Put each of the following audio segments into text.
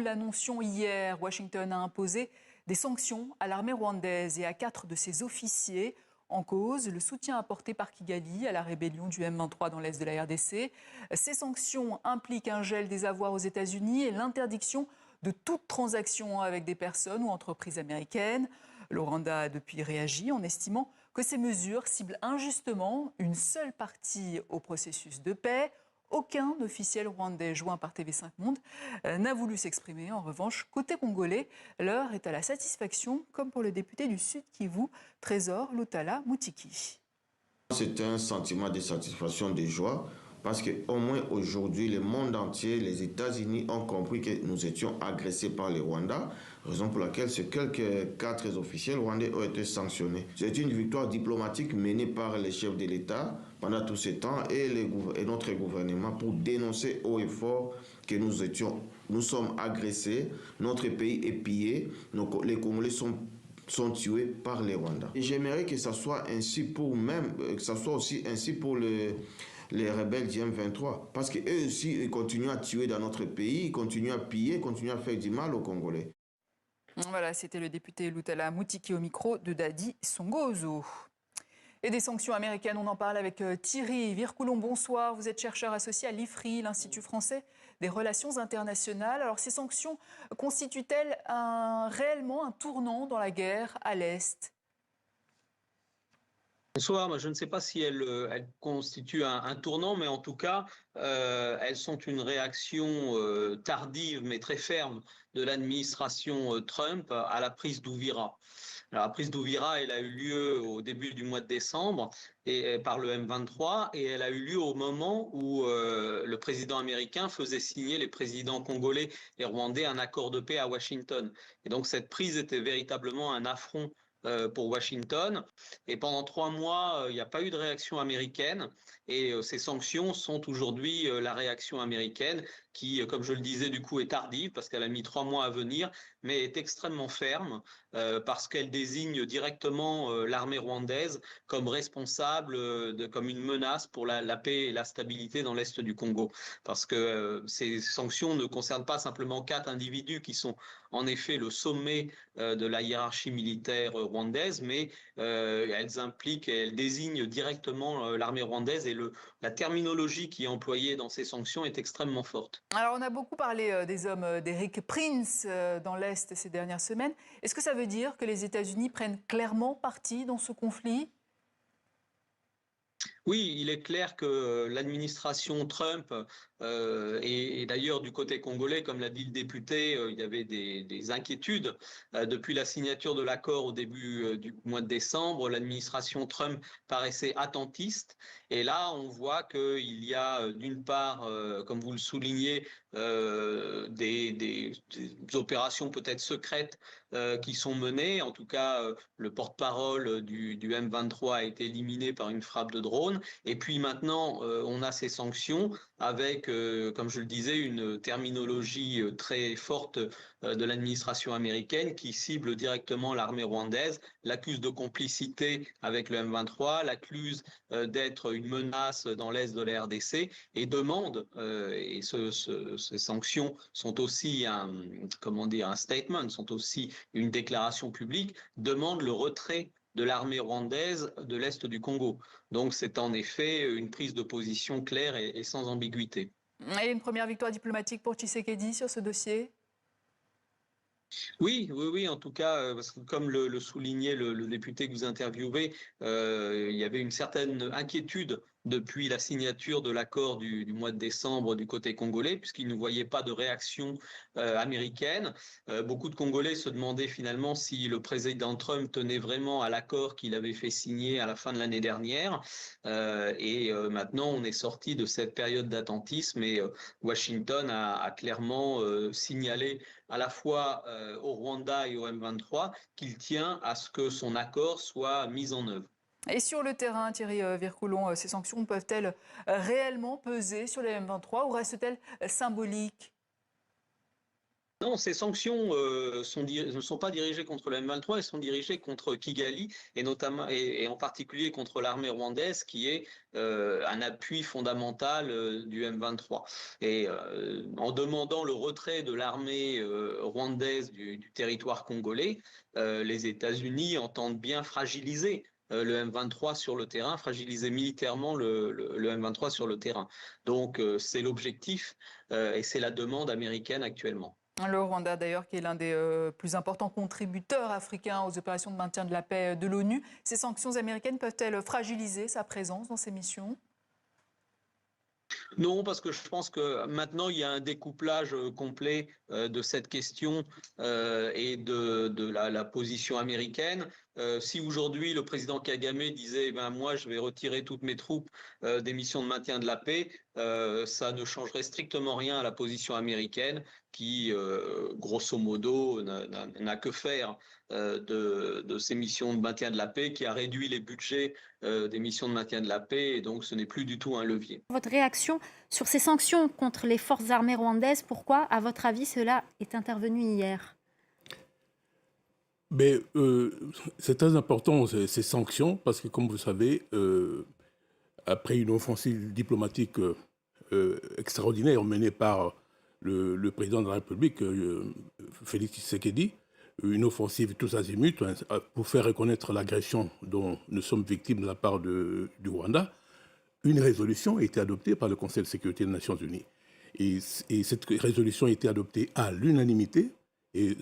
l'annoncions hier. Washington a imposé des sanctions à l'armée rwandaise et à 4 de ses officiers. En cause, le soutien apporté par Kigali à la rébellion du M23 dans l'est de la RDC. Ces sanctions impliquent un gel des avoirs aux États-Unis et l'interdiction de toute transaction avec des personnes ou entreprises américaines. Le Rwanda a depuis réagi en estimant que ces mesures ciblent injustement une seule partie au processus de paix. Aucun officiel rwandais joint par TV5 Monde n'a voulu s'exprimer. En revanche, côté congolais, l'heure est à la satisfaction, comme pour le député du Sud Kivu, Trésor Lutala Mutiki. C'est un sentiment de satisfaction, de joie, parce qu'au moins aujourd'hui, le monde entier, les États-Unis ont compris que nous étions agressés par les Rwandais, raison pour laquelle ces quelques 4 officiels rwandais ont été sanctionnés. C'est une victoire diplomatique menée par les chefs de l'État pendant tout ce temps et notre gouvernement pour dénoncer haut et fort que nous sommes agressés, notre pays est pillé, les Congolais sont tués par les Rwandais. Et j'aimerais que ça soit ainsi aussi ainsi pour les rebelles du M23. Parce qu'eux aussi, ils continuent à tuer dans notre pays, ils continuent à piller, ils continuent à faire du mal aux Congolais. Voilà, c'était le député Lutala Mutiki au micro de Dadi Songozo. Et des sanctions américaines, on en parle avec Thierry Vircoulon. Bonsoir, vous êtes chercheur associé à l'IFRI, l'Institut français des relations internationales. Alors ces sanctions constituent-elles réellement un tournant dans la guerre à l'Est ? Bonsoir, je ne sais pas si elles constituent un tournant, mais en tout cas, elles sont une réaction tardive mais très ferme de l'administration Trump à la prise d'Ouvira. Alors, la prise d'Ouvira, elle a eu lieu au début du mois de décembre par le M23 et elle a eu lieu au moment où le président américain faisait signer les présidents congolais et rwandais un accord de paix à Washington. Et donc cette prise était véritablement un affront pour Washington. Et pendant 3 mois, il n'y a pas eu de réaction américaine. Et ces sanctions sont aujourd'hui la réaction américaine qui, comme je le disais, du coup est tardive parce qu'elle a mis 3 mois à venir, mais est extrêmement ferme parce qu'elle désigne directement l'armée rwandaise comme responsable, comme une menace pour la paix et la stabilité dans l'est du Congo. Parce que ces sanctions ne concernent pas simplement 4 individus qui sont en effet le sommet de la hiérarchie militaire rwandaise, mais elles impliquent et elles désignent directement l'armée rwandaise et la terminologie qui est employée dans ces sanctions est extrêmement forte. Alors on a beaucoup parlé des hommes d'Eric Prince dans l'Est ces dernières semaines. Est-ce que ça veut dire que les États-Unis prennent clairement parti dans ce conflit ? Oui, il est clair que l'administration Trump, et d'ailleurs du côté congolais, comme l'a dit le député, il y avait des inquiétudes. Depuis la signature de l'accord au début du mois de décembre, l'administration Trump paraissait attentiste. Et là, on voit qu'il y a d'une part, comme vous le soulignez, des opérations peut-être secrètes qui sont menées. En tout cas, le porte-parole du M23 a été éliminé par une frappe de drone. Et puis maintenant, on a ces sanctions avec, comme je le disais, une terminologie très forte de l'administration américaine qui cible directement l'armée rwandaise, l'accuse de complicité avec le M23, l'accuse d'être une menace dans l'est de la RDC et demande, et ces sanctions sont aussi un statement, sont aussi une déclaration publique, demande le retrait de l'armée rwandaise de l'Est du Congo. Donc c'est en effet une prise de position claire et sans ambiguïté. Et une première victoire diplomatique pour Tshisekedi sur ce dossier ? Oui, en tout cas, parce que comme le soulignait le député que vous interviewez, il y avait une certaine inquiétude depuis la signature de l'accord du mois de décembre du côté congolais, puisqu'ils ne voyaient pas de réaction américaine. Beaucoup de Congolais se demandaient finalement si le président Trump tenait vraiment à l'accord qu'il avait fait signer à la fin de l'année dernière. Maintenant, on est sorti de cette période d'attentisme et Washington a clairement signalé à la fois au Rwanda et au M23 qu'il tient à ce que son accord soit mis en œuvre. Et sur le terrain, Thierry Vircoulon, ces sanctions peuvent-elles réellement peser sur les M23 ou restent-elles symboliques ? Non, ces sanctions ne sont pas dirigées contre le M23, elles sont dirigées contre Kigali et notamment et en particulier contre l'armée rwandaise qui est un appui fondamental du M23. Et en demandant le retrait de l'armée rwandaise du territoire congolais, les États-Unis entendent bien fragiliser le M23 sur le terrain, fragiliser militairement le M23 sur le terrain. Donc c'est l'objectif et c'est la demande américaine actuellement. Le Rwanda, d'ailleurs, qui est l'un des plus importants contributeurs africains aux opérations de maintien de la paix de l'ONU. Ces sanctions américaines peuvent-elles fragiliser sa présence dans ces missions ? Non, parce que je pense que maintenant, il y a un découplage complet de cette question et de la position américaine. Si aujourd'hui, le président Kagame disait eh ben, « moi, je vais retirer toutes mes troupes des missions de maintien de la paix », ça ne changerait strictement rien à la position américaine qui, grosso modo, n'a que faire de ces missions de maintien de la paix, qui a réduit les budgets des missions de maintien de la paix, et donc ce n'est plus du tout un levier. Votre réaction sur ces sanctions contre les forces armées rwandaises, pourquoi, à votre avis, cela est intervenu hier ? Mais c'est très important ces sanctions parce que, comme vous savez, après une offensive diplomatique extraordinaire menée par le président de la République, Félix Tshisekedi, une offensive tous azimuts pour faire reconnaître l'agression dont nous sommes victimes de la part du Rwanda, une résolution a été adoptée par le Conseil de sécurité des Nations Unies. Et cette résolution a été adoptée à l'unanimité et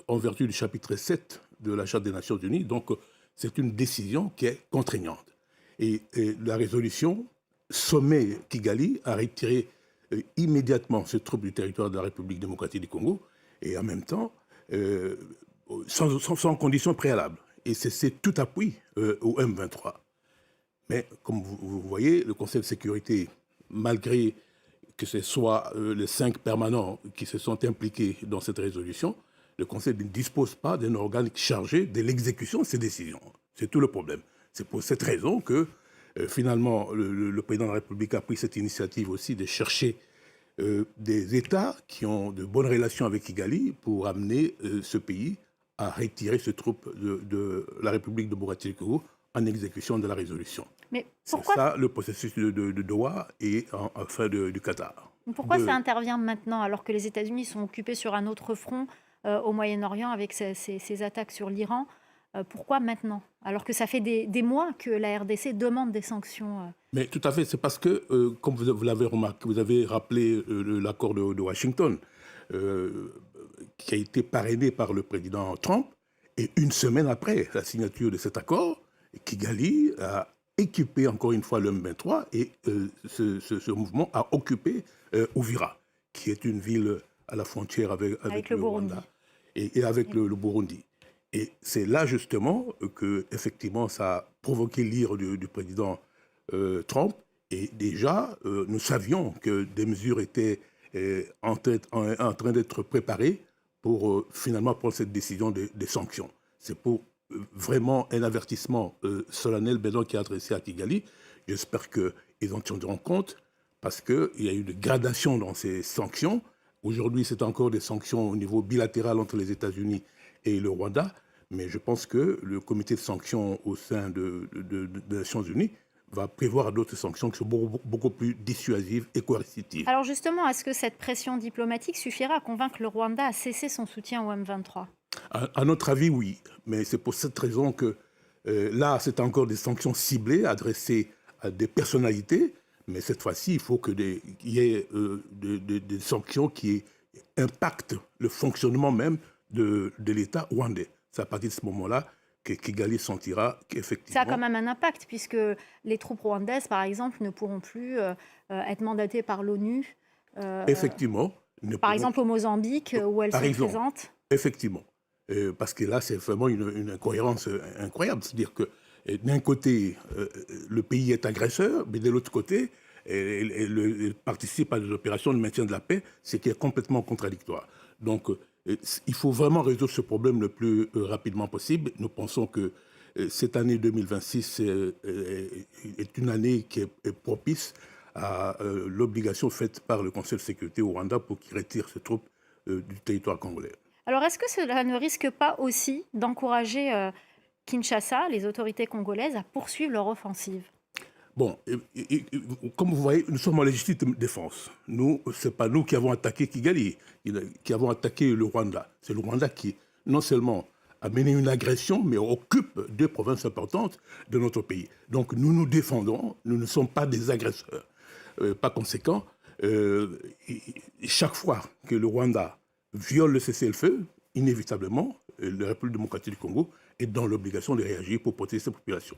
en vertu du chapitre 7 de la Charte des Nations Unies. Donc, c'est une décision qui est contraignante. Et la résolution sommet Kigali à retirer immédiatement ses troupes du territoire de la République démocratique du Congo et en même temps, sans condition préalable. Et c'est tout appui au M23. Mais comme vous voyez, le Conseil de sécurité, malgré que ce soit les 5 permanents qui se sont impliqués dans cette résolution, le Conseil ne dispose pas d'un organe chargé de l'exécution de ces décisions. C'est tout le problème. C'est pour cette raison que finalement le président de la République a pris cette initiative aussi de chercher des États qui ont de bonnes relations avec Kigali pour amener ce pays à retirer ses troupes de la République de Bourati-Congo en exécution de la résolution. Mais pourquoi c'est ça le processus de Doha et enfin du Qatar. Pourquoi ça intervient maintenant alors que les États-Unis sont occupés sur un autre front au Moyen-Orient avec ces attaques sur l'Iran? Pourquoi maintenant? Alors que ça fait des mois que la RDC demande des sanctions. Mais tout à fait, c'est parce que, comme vous l'avez remarqué, vous avez rappelé l'accord de Washington, qui a été parrainé par le président Trump, et une semaine après la signature de cet accord, Kigali a équipé encore une fois le M23 et ce mouvement a occupé Uvira, qui est une ville à la frontière avec le Rwanda et avec le Burundi. Et c'est là justement que effectivement ça a provoqué l'ire du président Trump. Et déjà, nous savions que des mesures étaient en train d'être préparées pour finalement prendre cette décision des sanctions. C'est pour vraiment un avertissement solennel maintenant qui est adressé à Kigali. J'espère qu'ils en tiendront compte parce qu'il y a eu une gradation dans ces sanctions. Aujourd'hui, c'est encore des sanctions au niveau bilatéral entre les États-Unis et le Rwanda, mais je pense que le comité de sanctions au sein des Nations Unies va prévoir d'autres sanctions qui sont beaucoup plus dissuasives et coercitives. Alors justement, est-ce que cette pression diplomatique suffira à convaincre le Rwanda à cesser son soutien au M23 ? À notre avis, oui. Mais c'est pour cette raison que là, c'est encore des sanctions ciblées, adressées à des personnalités. Mais cette fois-ci, il faut qu'il y ait des sanctions qui impactent le fonctionnement même de l'État rwandais. C'est à partir de ce moment-là que Kigali sentira qu'effectivement... Ça a quand même un impact, puisque les troupes rwandaises, par exemple, ne pourront plus être mandatées par l'ONU. Effectivement. Par exemple, au Mozambique, où elles sont présentes. Effectivement. Parce que là, c'est vraiment une incohérence incroyable. C'est-à-dire que d'un côté, le pays est agresseur, mais de l'autre côté, il participe à des opérations de maintien de la paix, ce qui est complètement contradictoire. Donc, il faut vraiment résoudre ce problème le plus rapidement possible. Nous pensons que cette année 2026 est une année qui est propice à l'obligation faite par le Conseil de sécurité au Rwanda pour qu'il retire ses troupes du territoire congolais. Alors, est-ce que cela ne risque pas aussi d'encourager Kinshasa, les autorités congolaises, à poursuivre leur offensive? Bon, comme vous voyez, nous sommes en légitime défense. Nous, ce n'est pas nous qui avons attaqué Kigali, qui avons attaqué le Rwanda. C'est le Rwanda qui, non seulement a mené une agression, mais occupe 2 provinces importantes de notre pays. Donc nous nous défendons, nous ne sommes pas des agresseurs. Par conséquent, chaque fois que le Rwanda viole le cessez-le-feu, inévitablement, la République démocratique du Congo est dans l'obligation de réagir pour protéger ses populations.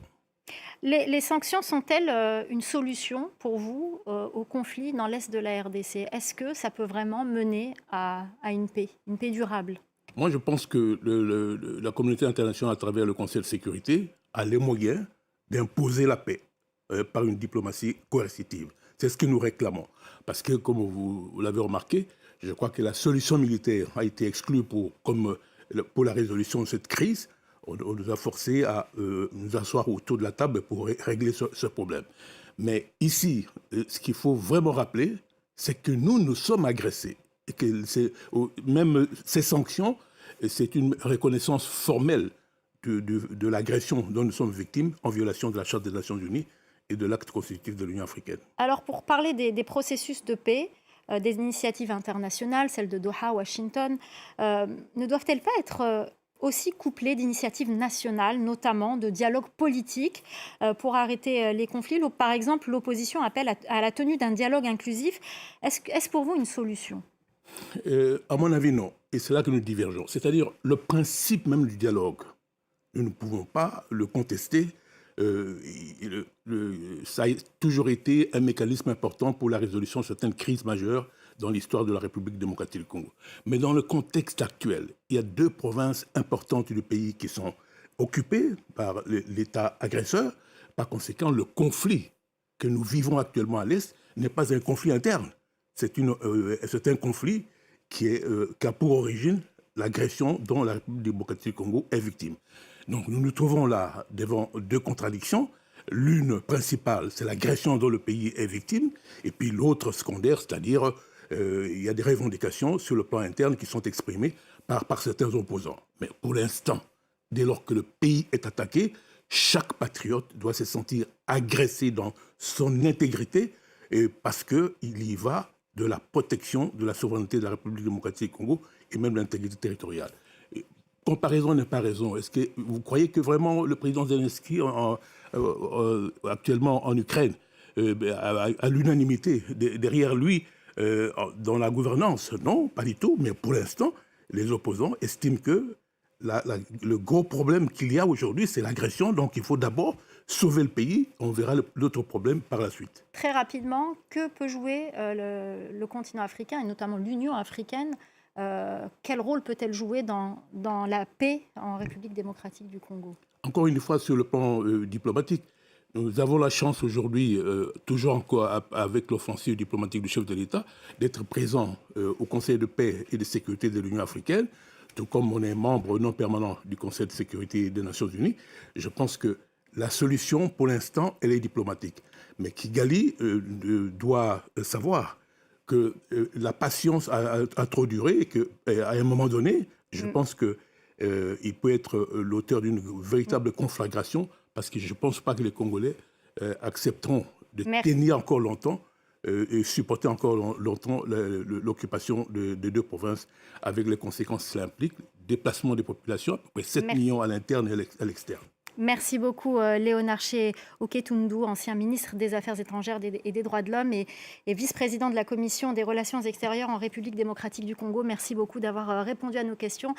Les sanctions sont-elles une solution pour vous au conflit dans l'est de la RDC? Est-ce que ça peut vraiment mener à une paix durable? Moi, je pense que la communauté internationale, à travers le Conseil de sécurité, a les moyens d'imposer la paix par une diplomatie coercitive. C'est ce que nous réclamons. Parce que, comme vous l'avez remarqué, je crois que la solution militaire a été exclue pour la résolution de cette crise. On nous a forcés à nous asseoir autour de la table pour régler ce problème. Mais ici, ce qu'il faut vraiment rappeler, c'est que nous sommes agressés. Et que même ces sanctions, c'est une reconnaissance formelle de l'agression dont nous sommes victimes en violation de la Charte des Nations Unies et de l'acte constitutif de l'Union africaine. Alors, pour parler des processus de paix, des initiatives internationales, celles de Doha, Washington, ne doivent-elles pas être aussi couplées d'initiatives nationales, notamment de dialogue politique pour arrêter les conflits? Par exemple, l'opposition appelle à la tenue d'un dialogue inclusif. Est-ce pour vous une solution? À mon avis, non. Et c'est là que nous divergeons. C'est-à-dire le principe même du dialogue. Nous ne pouvons pas le contester. Ça a toujours été un mécanisme important pour la résolution de certaines crises majeures dans l'histoire de la République démocratique du Congo. Mais dans le contexte actuel, il y a 2 provinces importantes du pays qui sont occupées par l'État agresseur. Par conséquent, le conflit que nous vivons actuellement à l'Est n'est pas un conflit interne. C'est un conflit qui a pour origine l'agression dont la République démocratique du Congo est victime. Donc nous nous trouvons là devant 2 contradictions. L'une principale, c'est l'agression dont le pays est victime, et puis l'autre secondaire, c'est-à-dire il y a des revendications sur le plan interne qui sont exprimées par certains opposants. Mais pour l'instant, dès lors que le pays est attaqué, chaque patriote doit se sentir agressé dans son intégrité, parce qu'il y va de la protection de la souveraineté de la République démocratique du Congo et même de l'intégrité territoriale. Comparaison n'est pas raison. Est-ce que vous croyez que vraiment le président Zelensky, actuellement en Ukraine, à l'unanimité derrière lui dans la gouvernance? Non, pas du tout. Mais pour l'instant, les opposants estiment que le gros problème qu'il y a aujourd'hui, c'est l'agression. Donc il faut d'abord sauver le pays. On verra l'autre problème par la suite. Très rapidement, que peut jouer le continent africain et notamment l'Union africaine? Quel rôle peut-elle jouer dans la paix en République démocratique du Congo? Encore une fois, sur le plan diplomatique, nous avons la chance aujourd'hui, toujours encore avec l'offensive diplomatique du chef de l'État, d'être présent au Conseil de paix et de sécurité de l'Union africaine, tout comme on est membre non permanent du Conseil de sécurité des Nations Unies. Je pense que la solution, pour l'instant, elle est diplomatique. Mais Kigali doit savoir que la patience a trop duré et qu'à un moment donné, je pense qu'il peut être l'auteur d'une véritable conflagration, parce que je ne pense pas que les Congolais accepteront de tenir encore longtemps et supporter encore longtemps l'occupation des 2 provinces avec les conséquences que cela implique, déplacement des populations, à peu près 7 millions à l'interne et à l'externe. Merci beaucoup Léonard Oketundu, ancien ministre des Affaires étrangères et des droits de l'homme et vice-président de la Commission des relations extérieures en République démocratique du Congo. Merci beaucoup d'avoir répondu à nos questions.